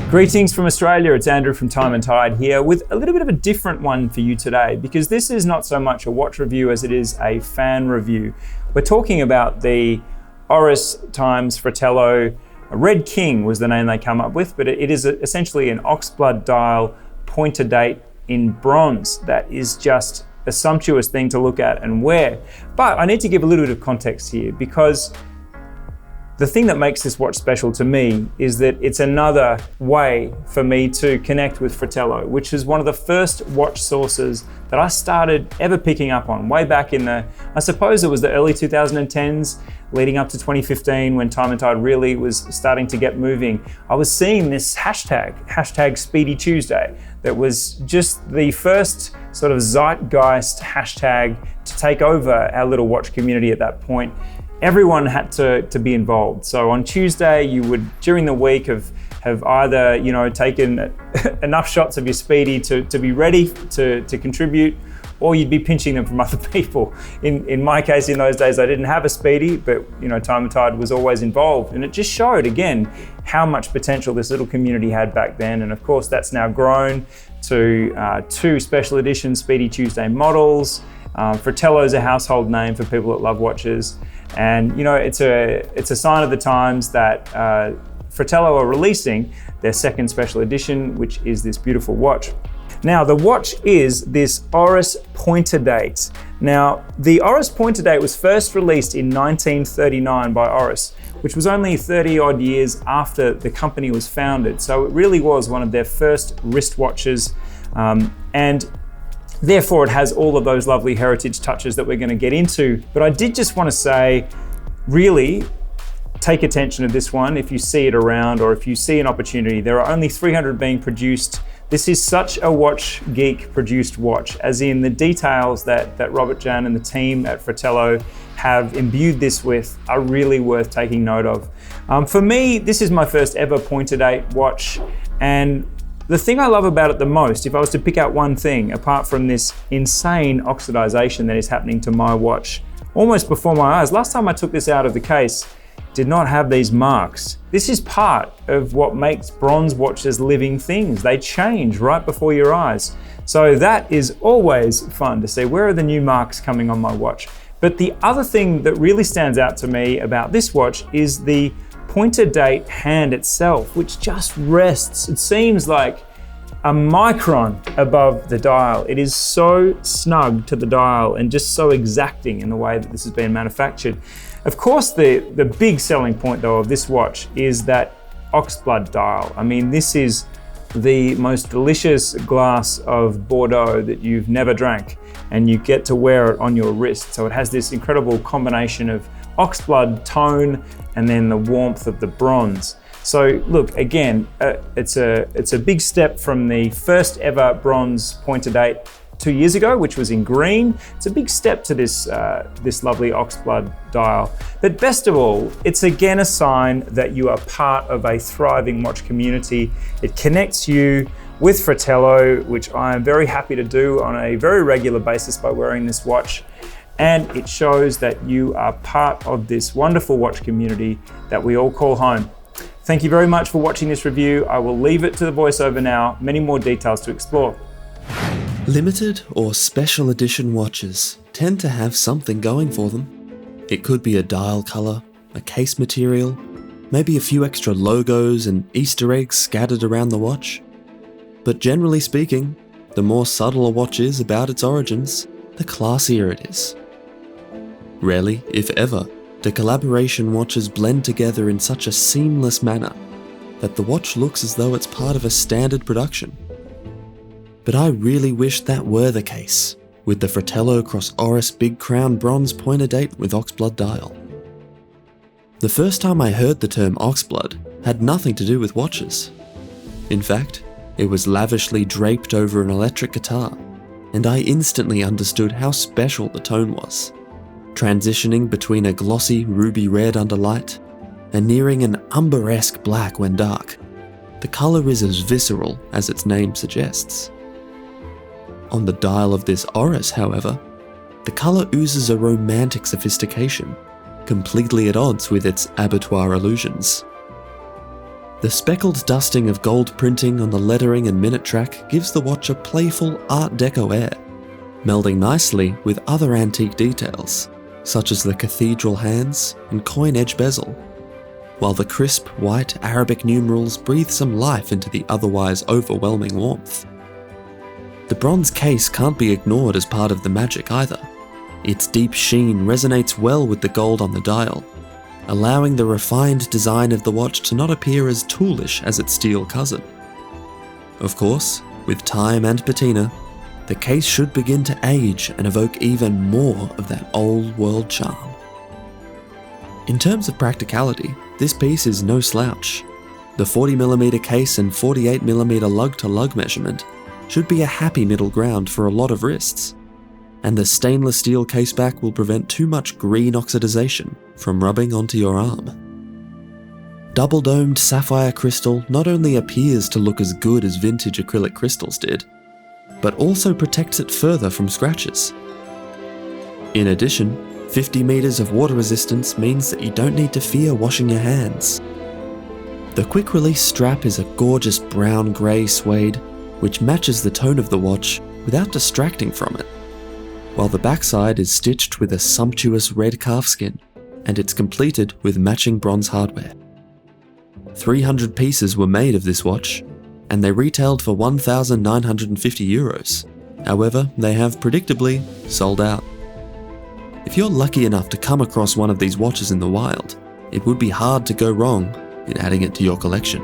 Greetings from Australia, it's Andrew from Time+Tide here with a little bit of a different one for you today, because this is not so much a watch review as it is a fan review. We're talking about the Oris times Fratello. Red King was the name they come up with, but it is essentially an oxblood dial pointer date in bronze that is just a sumptuous thing to look at and wear. But I need to give a little bit of context here, because the thing that makes this watch special to me is that it's another way for me to connect with Fratello, which is one of the first watch sources that I started ever picking up on way back in I suppose it was the early 2010s, leading up to 2015 when Time+Tide really was starting to get moving. I was seeing this hashtag Speedy Tuesday, that was just the first sort of zeitgeist hashtag to take over our little watch community at that point. Everyone had to be involved. So on Tuesday, you would, during the week, have either taken enough shots of your Speedy to be ready to contribute, or you'd be pinching them from other people. In my case, in those days, I didn't have a Speedy, but Time+Tide was always involved, and it just showed again how much potential this little community had back then. And of course, that's now grown to 2 special edition Speedy Tuesday models. Fratello's a household name for people that love watches. And it's a sign of the times that Fratello are releasing their second special edition, which is this beautiful watch. Now, the watch is this Oris pointer date. Now, the Oris pointer date was first released in 1939 by Oris, which was only 30 odd years after the company was founded. So it really was one of their first wristwatches, and therefore, it has all of those lovely heritage touches that we're going to get into. But I did just want to say, really, take attention to this one if you see it around, or if you see an opportunity. There are only 300 being produced. This is such a watch geek produced watch, as in the details that Robert Jan and the team at Fratello have imbued this with are really worth taking note of. For me, this is my first ever pointer date watch, and the thing I love about it the most, if I was to pick out one thing, apart from this insane oxidization that is happening to my watch almost before my eyes. Last time I took this out of the case, did not have these marks. This is part of what makes bronze watches living things. They change right before your eyes. So that is always fun to see. Where are the new marks coming on my watch? But the other thing that really stands out to me about this watch is the pointer date hand itself, which just rests, it seems like a micron above the dial. It is so snug to the dial and just so exacting in the way that this has been manufactured. Of course, the big selling point though of this watch is that oxblood dial. I mean, this is the most delicious glass of Bordeaux that you've never drank, and you get to wear it on your wrist. So it has this incredible combination of oxblood tone and then the warmth of the bronze. So look, again, it's a big step from the first ever bronze pointer date 2 years ago, which was in green. It's a big step to this lovely oxblood dial. But best of all, it's again a sign that you are part of a thriving watch community. It connects you with Fratello, which I am very happy to do on a very regular basis by wearing this watch. And it shows that you are part of this wonderful watch community that we all call home. Thank you very much for watching this review. I will leave it to the voiceover now. Many more details to explore. Limited or special edition watches tend to have something going for them. It could be a dial colour, a case material, maybe a few extra logos and Easter eggs scattered around the watch. But generally speaking, the more subtle a watch is about its origins, the classier it is. Rarely, if ever, do collaboration watches blend together in such a seamless manner that the watch looks as though it's part of a standard production. But I really wish that were the case with the Fratello Cross Oris Big Crown Bronze pointer date with oxblood dial. The first time I heard the term oxblood had nothing to do with watches. In fact, it was lavishly draped over an electric guitar, and I instantly understood how special the tone was. Transitioning between a glossy ruby red under light and nearing an umber-esque black when dark, the colour is as visceral as its name suggests. On the dial of this Oris, however, the colour oozes a romantic sophistication, completely at odds with its abattoir illusions. The speckled dusting of gold printing on the lettering and minute track gives the watch a playful Art Deco air, melding nicely with other antique details, such as the cathedral hands and coin edge bezel, while the crisp white Arabic numerals breathe some life into the otherwise overwhelming warmth. The bronze case can't be ignored as part of the magic either. Its deep sheen resonates well with the gold on the dial, allowing the refined design of the watch to not appear as toolish as its steel cousin. Of course, with time and patina, the case should begin to age and evoke even more of that old world charm. In terms of practicality, this piece is no slouch. The 40mm case and 48mm lug-to-lug measurement should be a happy middle ground for a lot of wrists, and the stainless steel caseback will prevent too much green oxidization from rubbing onto your arm. Double-domed sapphire crystal not only appears to look as good as vintage acrylic crystals did, but also protects it further from scratches. In addition, 50 meters of water resistance means that you don't need to fear washing your hands. The quick release strap is a gorgeous brown-grey suede, which matches the tone of the watch without distracting from it, while the backside is stitched with a sumptuous red calfskin, and it's completed with matching bronze hardware. 300 pieces were made of this watch, and they retailed for €1,950. However, they have predictably sold out. If you're lucky enough to come across one of these watches in the wild, it would be hard to go wrong in adding it to your collection.